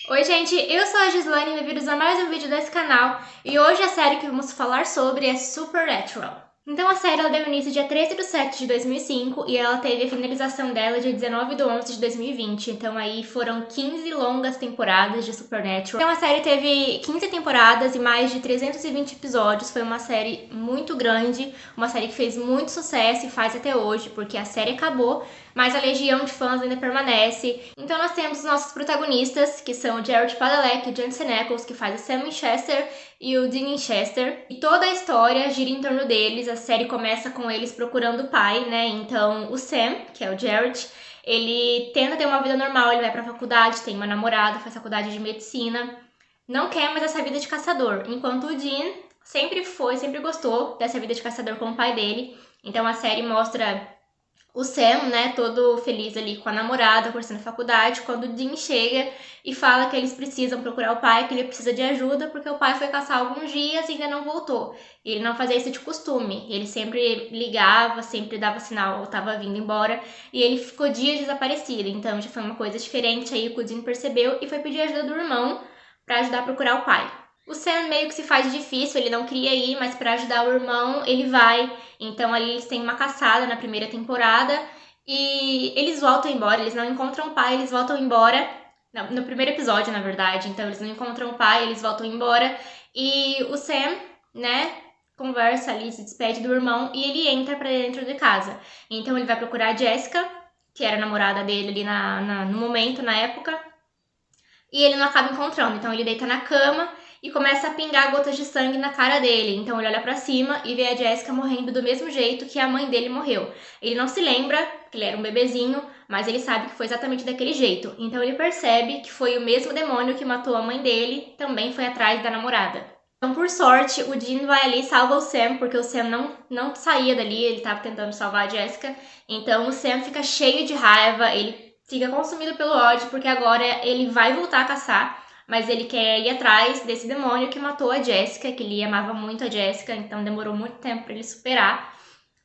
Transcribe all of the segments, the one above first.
Oi gente, eu sou a Gislane e bem-vindos a mais um vídeo desse canal. E hoje a série que vamos falar sobre é Supernatural. Então a série ela deu início dia 13 de 7 de 2005 e ela teve a finalização dela dia 19 de 11 de 2020. Então aí foram 15 longas temporadas de Supernatural. Então a série teve 15 temporadas e mais de 320 episódios. Foi uma série muito grande, uma série que fez muito sucesso e faz até hoje, porque a série acabou, mas a legião de fãs ainda permanece. Então nós temos os nossos protagonistas, que são o Jared Padalecki e o Jensen Ackles, que faz o Sam Winchester e o Dean Winchester. E toda a história gira em torno deles. A série começa com eles procurando o pai, né? Então o Sam, que é o Jared, ele tenta ter uma vida normal, ele vai pra faculdade, tem uma namorada, faz faculdade de medicina, não quer mais essa vida de caçador. Enquanto o Dean sempre gostou dessa vida de caçador com o pai dele. Então a série mostra o Sam, né, todo feliz ali com a namorada, cursando faculdade, quando o Dean chega e fala que eles precisam procurar o pai, que ele precisa de ajuda, porque o pai foi caçar alguns dias e ainda não voltou. E ele não fazia isso de costume, ele sempre ligava, sempre dava sinal, estava vindo embora, e ele ficou dias desaparecido, então já foi uma coisa diferente aí que o Dean percebeu e foi pedir ajuda do irmão para ajudar a procurar o pai. O Sam meio que se faz difícil, ele não queria ir, mas para ajudar o irmão, ele vai. Então ali eles têm uma caçada na primeira temporada e eles voltam embora, eles não encontram o pai, eles voltam embora. Não, no primeiro episódio, na verdade, então eles não encontram o pai, eles voltam embora. E o Sam, né, conversa ali, se despede do irmão e ele entra pra dentro de casa. Então ele vai procurar a Jessica, que era a namorada dele ali no momento, na época, e ele não acaba encontrando. Então ele deita na cama e começa a pingar gotas de sangue na cara dele. Então ele olha pra cima e vê a Jessica morrendo do mesmo jeito que a mãe dele morreu. Ele não se lembra que ele era um bebezinho, mas ele sabe que foi exatamente daquele jeito. Então ele percebe que foi o mesmo demônio que matou a mãe dele, também foi atrás da namorada. Então, por sorte, o Dean vai ali e salva o Sam, porque o Sam não saía dali, ele tava tentando salvar a Jessica. Então o Sam fica cheio de raiva, ele fica consumido pelo ódio, porque agora ele vai voltar a caçar, mas ele quer ir atrás desse demônio que matou a Jessica, que ele amava muito a Jessica, então demorou muito tempo para ele superar.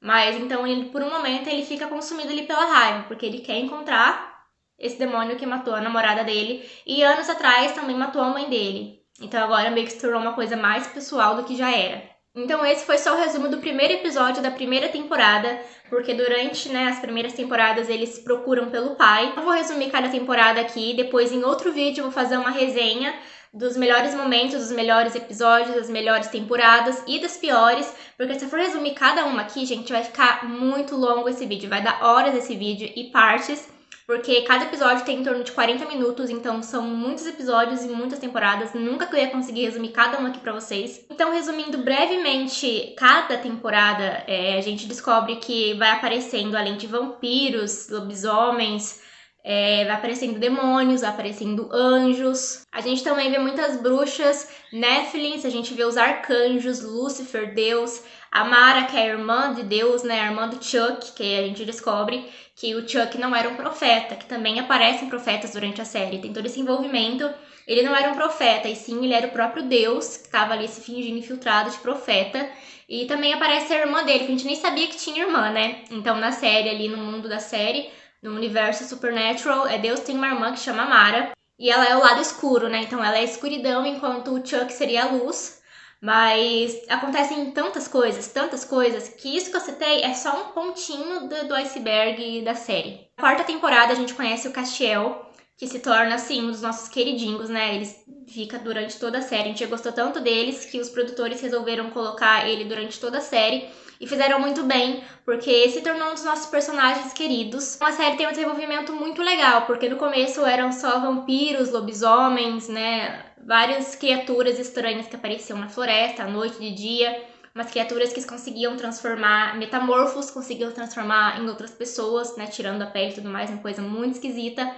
Mas então ele, por um momento, ele fica consumido ali pela raiva, porque ele quer encontrar esse demônio que matou a namorada dele e anos atrás também matou a mãe dele. Então agora meio que se tornou uma coisa mais pessoal do que já era. Então esse foi só o resumo do primeiro episódio da primeira temporada, porque durante, né, as primeiras temporadas eles procuram pelo pai. Eu vou resumir cada temporada aqui, depois em outro vídeo eu vou fazer uma resenha dos melhores momentos, dos melhores episódios, das melhores temporadas e das piores, porque se eu for resumir cada uma aqui, gente, vai ficar muito longo esse vídeo, vai dar horas esse vídeo e partes, porque cada episódio tem em torno de 40 minutos, então são muitos episódios e muitas temporadas, nunca que eu ia conseguir resumir cada uma aqui pra vocês. Então, resumindo brevemente cada temporada, a gente descobre que vai aparecendo, além de vampiros, lobisomens, vai aparecendo demônios, vai aparecendo anjos. A gente também vê muitas bruxas, Néfilins, a gente vê os arcanjos, Lúcifer, Deus, a Mara, que é a irmã de Deus, né, a irmã do Chuck, que a gente descobre que o Chuck não era um profeta, que também aparecem profetas durante a série, tem todo esse envolvimento. Ele não era um profeta, e sim, ele era o próprio Deus, que estava ali se fingindo infiltrado de profeta. E também aparece a irmã dele, que a gente nem sabia que tinha irmã, né? Então, na série, ali no mundo da série, no universo Supernatural, Deus tem uma irmã que chama Mara, e ela é o lado escuro, né? Então ela é a escuridão, enquanto o Chuck seria a luz. Mas acontecem tantas coisas, que isso que eu citei é só um pontinho do iceberg da série. Na quarta temporada a gente conhece o Castiel, que se torna, assim, um dos nossos queridinhos, né? Ele fica durante toda a série, a gente gostou tanto deles que os produtores resolveram colocar ele durante toda a série. E fizeram muito bem, porque se tornou um dos nossos personagens queridos. A série tem um desenvolvimento muito legal, porque no começo eram só vampiros, lobisomens, né? Várias criaturas estranhas que apareciam na floresta, à noite, de dia. Umas criaturas que conseguiam transformar, metamorfos, conseguiam transformar em outras pessoas, né? Tirando a pele e tudo mais, uma coisa muito esquisita.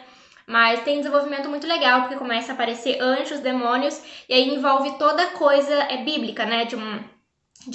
Mas tem um desenvolvimento muito legal, porque começa a aparecer anjos, demônios, e aí envolve toda coisa bíblica, né? De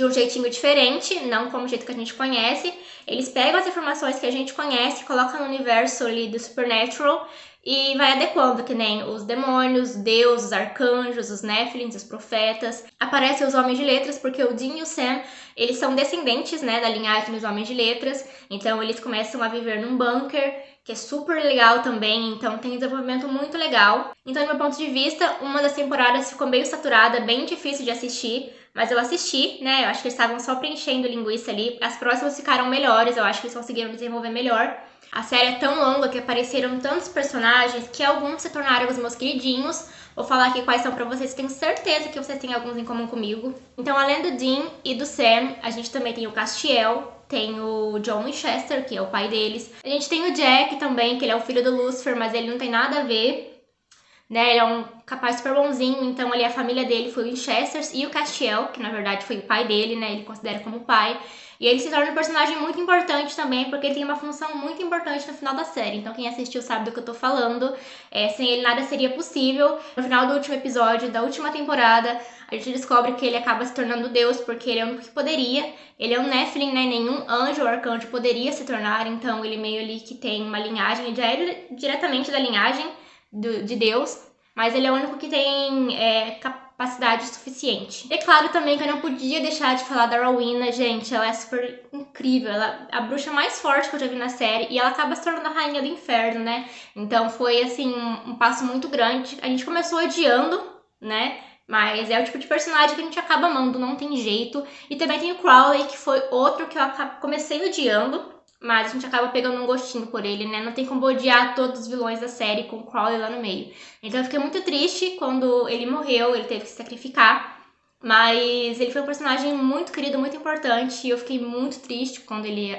um jeitinho diferente, não como o jeito que a gente conhece. Eles pegam as informações que a gente conhece, colocam no universo ali do Supernatural e vai adequando, que nem os demônios, Deus, os arcanjos, os Néfilins, os profetas. Aparecem os Homens de Letras, porque o Dean e o Sam, eles são descendentes, né, da linhagem dos Homens de Letras. Então eles começam a viver num bunker que é super legal também, então tem um desenvolvimento muito legal. Então, do meu ponto de vista, uma das temporadas ficou meio saturada, bem difícil de assistir, mas eu assisti, né? Eu acho que eles estavam só preenchendo linguiça ali. As próximas ficaram melhores, eu acho que eles conseguiram desenvolver melhor. A série é tão longa que apareceram tantos personagens que alguns se tornaram os meus queridinhos. Vou falar aqui quais são pra vocês, tenho certeza que vocês têm alguns em comum comigo. Então, além do Dean e do Sam, a gente também tem o Castiel, tem o John Winchester, que é o pai deles. A gente tem o Jack também, que ele é o filho do Lucifer, mas ele não tem nada a ver, né? Ele é um rapaz super bonzinho, então ali a família dele foi o Winchester e o Castiel, que na verdade foi o pai dele, né? Ele considera como pai. E ele se torna um personagem muito importante também, porque ele tem uma função muito importante no final da série. Então quem assistiu sabe do que eu tô falando. Sem ele nada seria possível. No final do último episódio, da última temporada, a gente descobre que ele acaba se tornando Deus, porque ele é o único que poderia. Ele é um Nephilim, né? Nenhum anjo ou arcanjo poderia se tornar, então ele meio ali que tem uma linhagem, ele já é diretamente da linhagem de Deus, mas ele é o único que tem capacidade suficiente. E é claro também que eu não podia deixar de falar da Rowena, gente, ela é super incrível, ela é a bruxa mais forte que eu já vi na série, e ela acaba se tornando a rainha do inferno, né? Então foi, assim, um passo muito grande. A gente começou odiando, né? Mas é o tipo de personagem que a gente acaba amando, não tem jeito. E também tem o Crowley, que foi outro que eu comecei odiando, mas a gente acaba pegando um gostinho por ele, né? Não tem como odiar todos os vilões da série com o Crowley lá no meio. Então eu fiquei muito triste quando ele morreu, ele teve que se sacrificar. Mas ele foi um personagem muito querido, muito importante. E eu fiquei muito triste quando ele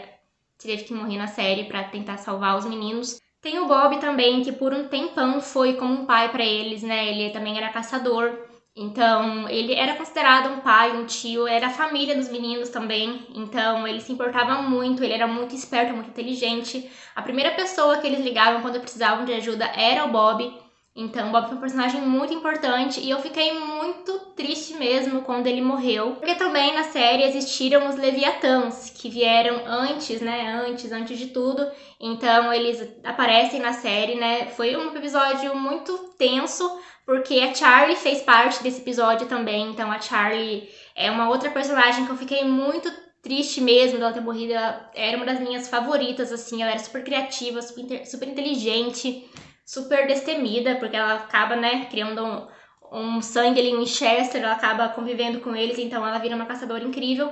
teve que morrer na série pra tentar salvar os meninos. Tem o Bob também, que por um tempão foi como um pai pra eles, né? Ele também era caçador. Então, ele era considerado um pai, um tio, era a família dos meninos também. Então, ele se importava muito, ele era muito esperto, muito inteligente. A primeira pessoa que eles ligavam quando precisavam de ajuda era o Bob. Então, o Bob foi um personagem muito importante e eu fiquei muito triste mesmo quando ele morreu. Porque também na série existiram os Leviatãs, que vieram antes, né? Antes de tudo. Então, eles aparecem na série, né? Foi um episódio muito tenso, porque a Charlie fez parte desse episódio também. Então, a Charlie é uma outra personagem que eu fiquei muito triste mesmo dela ter morrido. Ela era uma das minhas favoritas, assim. Ela era super criativa, super inteligente, super destemida, porque ela acaba, né, criando um sangue ali em Winchester, ela acaba convivendo com eles, então ela vira uma caçadora incrível.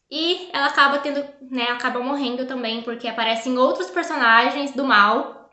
E ela acaba tendo, né, acaba morrendo também, porque aparecem outros personagens do mal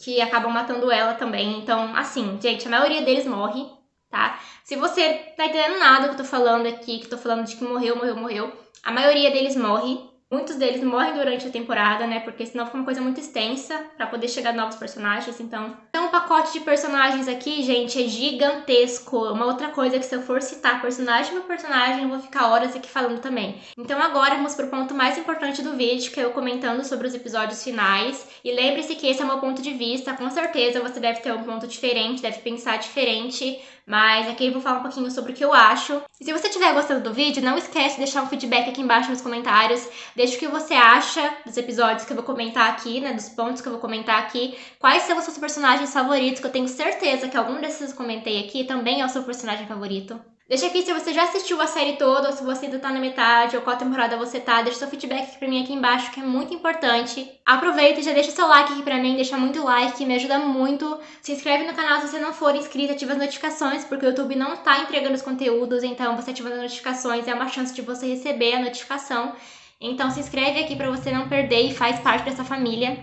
que acabam matando ela também. Então, assim, gente, a maioria deles morre, tá? Se você tá entendendo nada que eu tô falando aqui, que eu tô falando de que morreu, a maioria deles morre. Muitos deles morrem durante a temporada, né? Porque senão fica uma coisa muito extensa pra poder chegar novos personagens. Então, o pacote de personagens aqui, gente, é gigantesco. Uma outra coisa que se eu for citar personagem por personagem, eu vou ficar horas aqui falando também. Então agora vamos pro ponto mais importante do vídeo, que é eu comentando sobre os episódios finais. E lembre-se que esse é o meu ponto de vista. Com certeza você deve ter um ponto diferente, deve pensar diferente. Mas aqui eu vou falar um pouquinho sobre o que eu acho. E se você estiver gostando do vídeo, não esquece de deixar um feedback aqui embaixo nos comentários. Deixa o que você acha dos episódios que eu vou comentar aqui, né? Dos pontos que eu vou comentar aqui. Quais são os seus personagens favoritos, que eu tenho certeza que algum desses que eu comentei aqui também é o seu personagem favorito. Deixa aqui se você já assistiu a série toda, ou se você ainda tá na metade, ou qual temporada você tá. Deixa seu feedback aqui pra mim aqui embaixo, que é muito importante. Aproveita e já deixa seu like aqui pra mim, deixa muito like, que me ajuda muito. Se inscreve no canal se você não for inscrito, ativa as notificações, porque o YouTube não tá entregando os conteúdos, então você ativando as notificações é uma chance de você receber a notificação. Então se inscreve aqui pra você não perder e faz parte dessa família.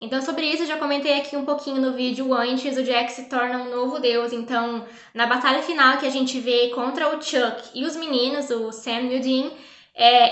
Então, sobre isso, eu já comentei aqui um pouquinho no vídeo antes, o Jack se torna um novo deus. Então, na batalha final que a gente vê contra o Chuck e os meninos, o Sam e o Dean,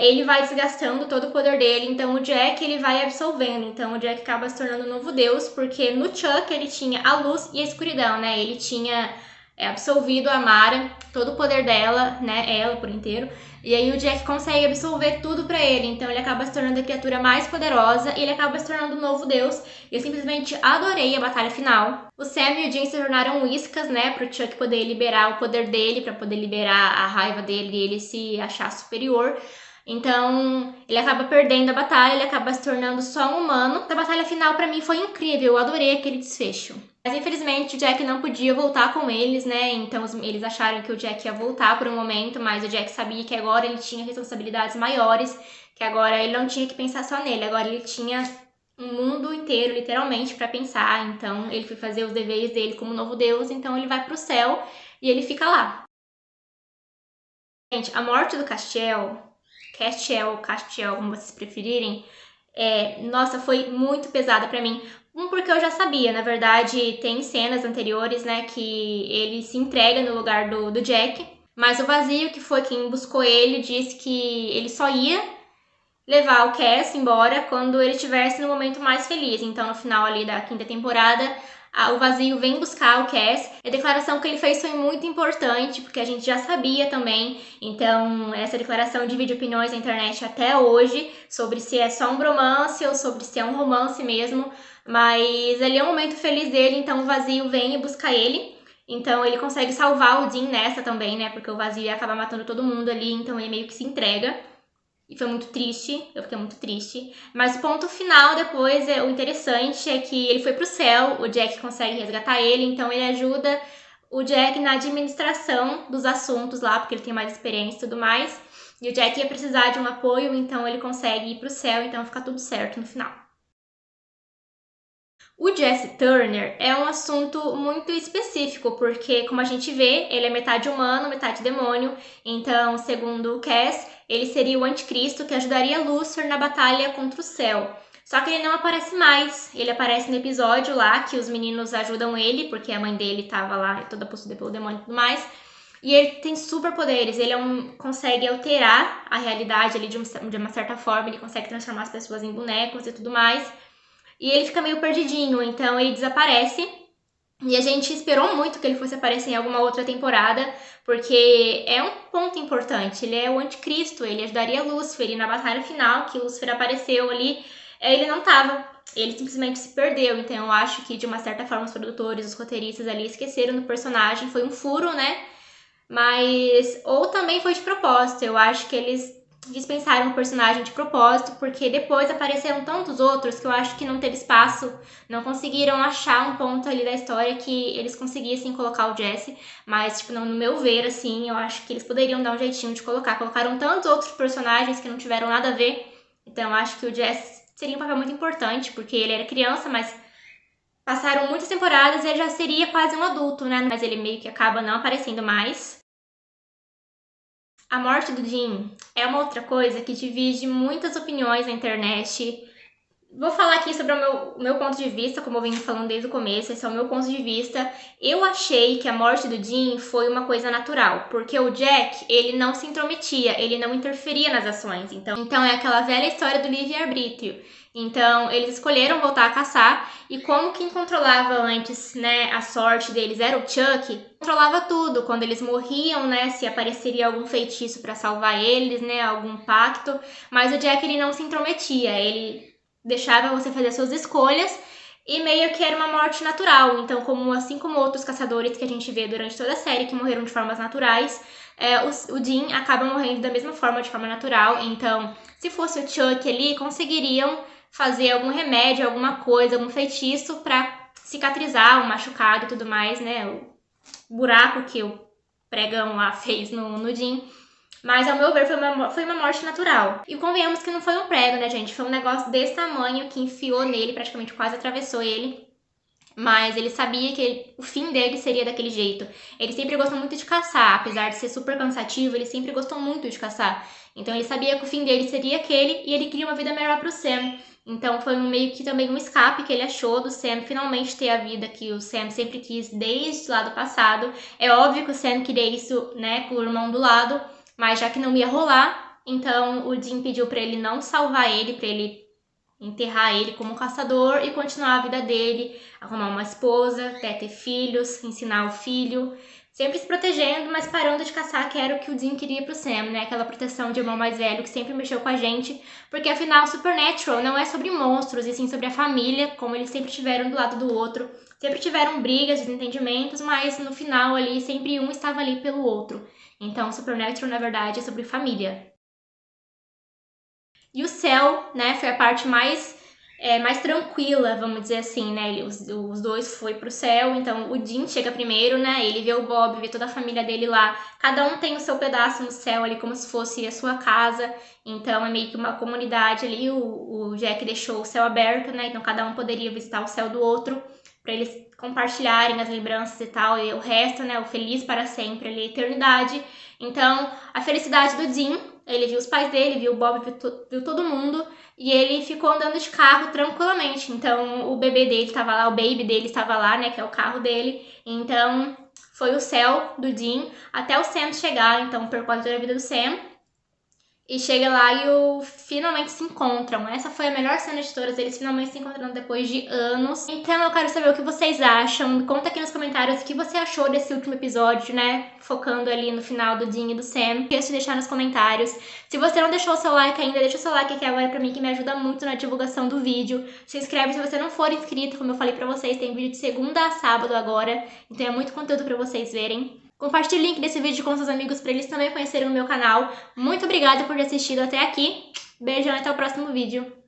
ele vai desgastando todo o poder dele. Então, o Jack, ele vai absolvendo. Então, o Jack acaba se tornando um novo deus, porque no Chuck ele tinha a luz e a escuridão, né? Ele tinha absolvido a Mara, todo o poder dela, né? Ela por inteiro. E aí o Jack consegue absorver tudo pra ele, então ele acaba se tornando a criatura mais poderosa e ele acaba se tornando um novo deus. E eu simplesmente adorei a batalha final. O Sam e o Dean se tornaram iscas, né, pro Chuck poder liberar o poder dele, pra poder liberar a raiva dele e ele se achar superior. Então, ele acaba perdendo a batalha, ele acaba se tornando só um humano. A batalha final pra mim foi incrível, eu adorei aquele desfecho. Mas infelizmente o Jack não podia voltar com eles, né? Então eles acharam que o Jack ia voltar por um momento, mas o Jack sabia que agora ele tinha responsabilidades maiores, que agora ele não tinha que pensar só nele, agora ele tinha um mundo inteiro, literalmente, para pensar. Então, ele foi fazer os deveres dele como novo deus, então ele vai pro céu e ele fica lá. Gente, a morte do Castiel, como vocês preferirem, nossa, foi muito pesada pra mim. Porque eu já sabia, na verdade, tem cenas anteriores, né, que ele se entrega no lugar do Jack, mas o Vazio, que foi quem buscou ele, disse que ele só ia levar o Cass embora quando ele estivesse no momento mais feliz. Então, no final ali da quinta temporada, o Vazio vem buscar o Cass. A declaração que ele fez foi muito importante, porque a gente já sabia também. Então, essa declaração divide opiniões na internet até hoje, sobre se é só um bromance ou sobre se é um romance mesmo. Mas ali é um momento feliz dele, então o Vazio vem e busca ele. Então ele consegue salvar o Dean nessa também, né? Porque o Vazio ia acabar matando todo mundo ali, então ele meio que se entrega. E foi muito triste, eu fiquei muito triste. Mas o ponto final depois, o interessante é que ele foi pro céu, o Jack consegue resgatar ele, então ele ajuda o Jack na administração dos assuntos lá, porque ele tem mais experiência e tudo mais. E o Jack ia precisar de um apoio, então ele consegue ir pro céu, então fica tudo certo no final. O Jesse Turner é um assunto muito específico, porque, como a gente vê, ele é metade humano, metade demônio. Então, segundo o Cass, ele seria o anticristo que ajudaria Lúcifer na batalha contra o céu. Só que ele não aparece mais. Ele aparece no episódio lá que os meninos ajudam ele, porque a mãe dele estava lá toda possuída pelo demônio e tudo mais. E ele tem superpoderes, ele consegue alterar a realidade ali de uma certa forma, ele consegue transformar as pessoas em bonecos e tudo mais. E ele fica meio perdidinho, então ele desaparece. E a gente esperou muito que ele fosse aparecer em alguma outra temporada, porque é um ponto importante. Ele é o anticristo, ele ajudaria Lúcifer. E na batalha final, que Lúcifer apareceu ali, ele não tava. Ele simplesmente se perdeu. Então eu acho que, de uma certa forma, os produtores, os roteiristas ali esqueceram do personagem. Foi um furo, né? Mas. Ou também foi de propósito. Eu acho que eles dispensaram o personagem de propósito, porque depois apareceram tantos outros que eu acho que não teve espaço, não conseguiram achar um ponto ali da história que eles conseguissem colocar o Jesse, mas, tipo, no meu ver, assim, eu acho que eles poderiam dar um jeitinho de colocar. Colocaram tantos outros personagens que não tiveram nada a ver, então eu acho que o Jesse seria um papel muito importante, porque ele era criança, mas passaram muitas temporadas e ele já seria quase um adulto, né? Mas ele meio que acaba não aparecendo mais. A morte do Jim é uma outra coisa que divide muitas opiniões na internet. Vou falar aqui sobre o meu ponto de vista, como eu venho falando desde o começo, esse é o meu ponto de vista. Eu achei que a morte do Jim foi uma coisa natural, porque o Jack, ele não se intrometia, ele não interferia nas ações. Então é aquela velha história do livre-arbítrio. Então, eles escolheram voltar a caçar, e como quem controlava antes, né, a sorte deles era o Chuck, controlava tudo. Quando eles morriam, né, se apareceria algum feitiço para salvar eles, né, algum pacto. Mas o Jack, ele não se intrometia, ele deixava você fazer suas escolhas e meio que era uma morte natural. Então, assim como outros caçadores que a gente vê durante toda a série que morreram de formas naturais, o Dean acaba morrendo da mesma forma, de forma natural. Então, se fosse o Chuck ali, conseguiriam fazer algum remédio, alguma coisa, algum feitiço para cicatrizar o machucado e tudo mais, né? O buraco que o pregão lá fez no Dean. Mas, ao meu ver, foi uma morte natural. E convenhamos que não foi um prego, né, gente? Foi um negócio desse tamanho que enfiou nele, praticamente quase atravessou ele. Mas ele sabia que o fim dele seria daquele jeito. Ele sempre gostou muito de caçar, apesar de ser super cansativo, ele sempre gostou muito de caçar. Então ele sabia que o fim dele seria aquele e ele queria uma vida melhor pro Sam. Então foi meio que também um escape que ele achou do Sam finalmente ter a vida que o Sam sempre quis desde lá do passado. É óbvio que o Sam queria isso, né, com o irmão do lado, mas já que não ia rolar, então o Dean pediu pra ele não salvar ele, pra ele enterrar ele como caçador e continuar a vida dele, arrumar uma esposa, até ter filhos, ensinar o filho, sempre se protegendo, mas parando de caçar, que era o que o Dean queria pro Sam, né? Aquela proteção de irmão mais velho que sempre mexeu com a gente, porque afinal Supernatural não é sobre monstros, e sim sobre a família, como eles sempre tiveram do lado do outro, sempre tiveram brigas, desentendimentos, mas no final ali sempre um estava ali pelo outro. Então Supernatural, na verdade, é sobre família. E o céu, né, foi a parte mais mais tranquila, vamos dizer assim, né? Os dois foi pro céu, então o Dean chega primeiro, né? Ele vê o Bob, vê toda a família dele lá. Cada um tem o seu pedaço no céu ali, como se fosse a sua casa. Então é meio que uma comunidade ali. O Jack deixou o céu aberto, né? Então cada um poderia visitar o céu do outro, para eles compartilharem as lembranças e tal. E o resto, né? O feliz para sempre ali, a eternidade. Então a felicidade do Dean, ele viu os pais dele, viu o Bob, viu todo mundo. E ele ficou andando de carro tranquilamente. Então, o bebê dele estava lá, o baby dele estava lá, né? Que é o carro dele. Então, foi o céu do Dean até o Sam chegar. Então, percorre toda a vida do Sam. E chega lá e finalmente se encontram. Essa foi a melhor cena de todas, eles finalmente se encontrando depois de anos. Então eu quero saber o que vocês acham. Conta aqui nos comentários o que você achou desse último episódio, né? Focando ali no final do Dean e do Sam. Não esqueça de deixar nos comentários. Se você não deixou o seu like ainda, deixa o seu like aqui agora pra mim, que me ajuda muito na divulgação do vídeo. Se inscreve se você não for inscrito, como eu falei pra vocês, tem vídeo de segunda a sábado agora. Então é muito conteúdo pra vocês verem. Compartilhe o link desse vídeo com seus amigos para eles também conhecerem o meu canal. Muito obrigada por ter assistido até aqui. Beijão e até o próximo vídeo.